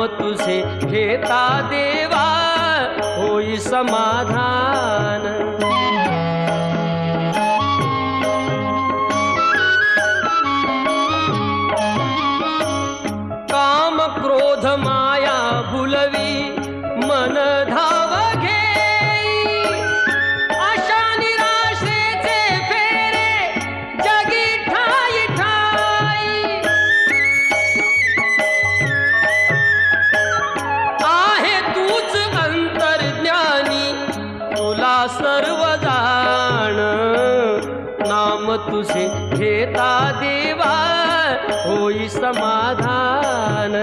नाम तुझे घेता देवा होई समाधान। काम क्रोध माया भुलवी मन धाव घेई, आशा निराशेचे फेरे जगी ठाई ठाई। आहे तूच अंतर्ज्ञानी तुला सर्व जाण, नाम तुझे घेता देवा होई समाधान।